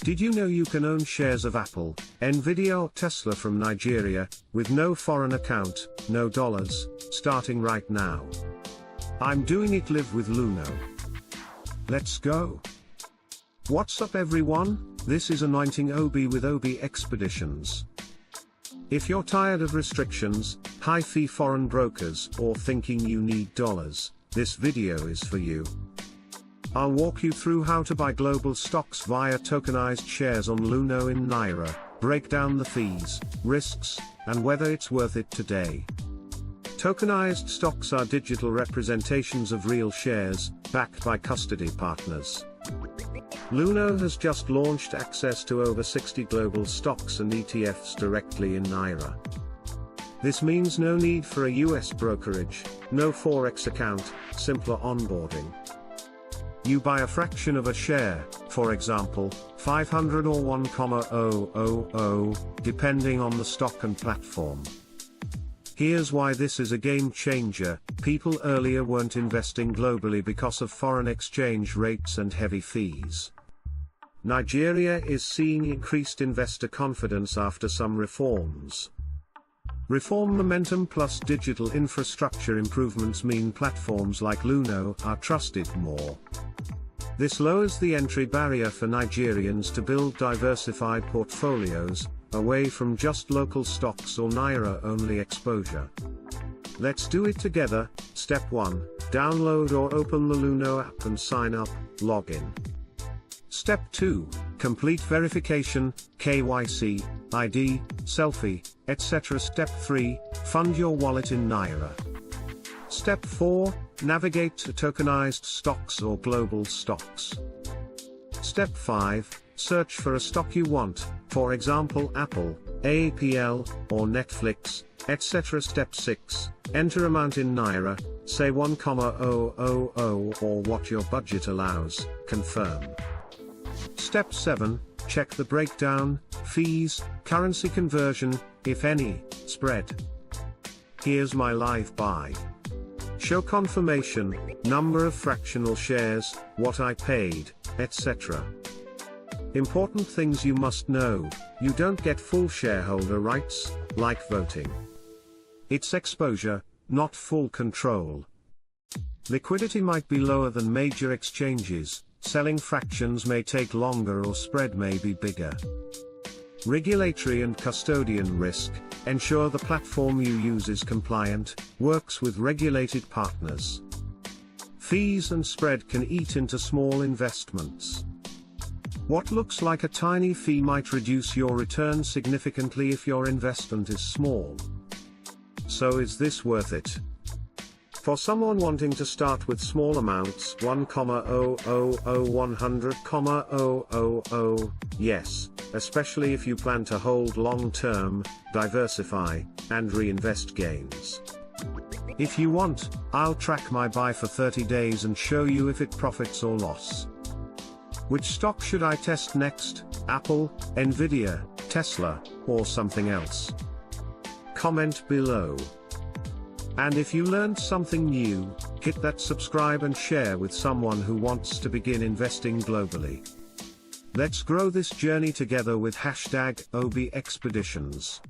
Did you know you can own shares of Apple, Nvidia or Tesla from Nigeria, with no foreign account, no dollars, starting right now? I'm doing it live with Luno. Let's go. What's up everyone, this is Anointing OB with OB Expeditions. If you're tired of restrictions, high-fee foreign brokers, or thinking you need dollars, this video is for you. I'll walk you through how to buy global stocks via tokenized shares on Luno in NAIRA, break down the fees, risks, and whether it's worth it today. Tokenized stocks are digital representations of real shares, backed by custody partners. Luno has just launched access to over 60 global stocks and ETFs directly in NAIRA. This means no need for a US brokerage, no forex account, simpler onboarding. You buy a fraction of a share, for example, 500 or 1,000, depending on the stock and platform. Here's why this is a game changer: people earlier weren't investing globally because of foreign exchange rates and heavy fees. Nigeria is seeing increased investor confidence after some reforms. Reform momentum plus digital infrastructure improvements mean platforms like Luno are trusted more. This lowers the entry barrier for Nigerians to build diversified portfolios, away from just local stocks or NAIRA-only exposure. Let's do it together. Step 1, download or open the Luno app and sign up, login. Step 2, complete verification, KYC, ID, selfie, etc. Step 3, fund your wallet in NAIRA. Step 4, navigate to tokenized stocks or global stocks. Step 5, search for a stock you want, for example Apple, APL, or Netflix, etc. Step 6, enter amount in NAIRA, say 1,000 or what your budget allows, confirm. Step 7, check the breakdown, fees, currency conversion, if any, spread. Here's my live buy. Show confirmation, number of fractional shares, what I paid, etc. Important things you must know: you don't get full shareholder rights, like voting. It's exposure, not full control. Liquidity might be lower than major exchanges, selling fractions may take longer or spread may be bigger. Regulatory and custodian risk: ensure the platform you use is compliant, works with regulated partners. Fees and spread can eat into small investments. What looks like a tiny fee might reduce your return significantly if your investment is small. So is this worth it? For someone wanting to start with small amounts, 1,000, 100,000, yes, especially if you plan to hold long-term, diversify, and reinvest gains. If you want, I'll track my buy for 30 days and show you if it profits or loss. Which stock should I test next? Apple, Nvidia, Tesla, or something else? Comment below. And if you learned something new, hit that subscribe and share with someone who wants to begin investing globally. Let's grow this journey together with #OB Expeditions.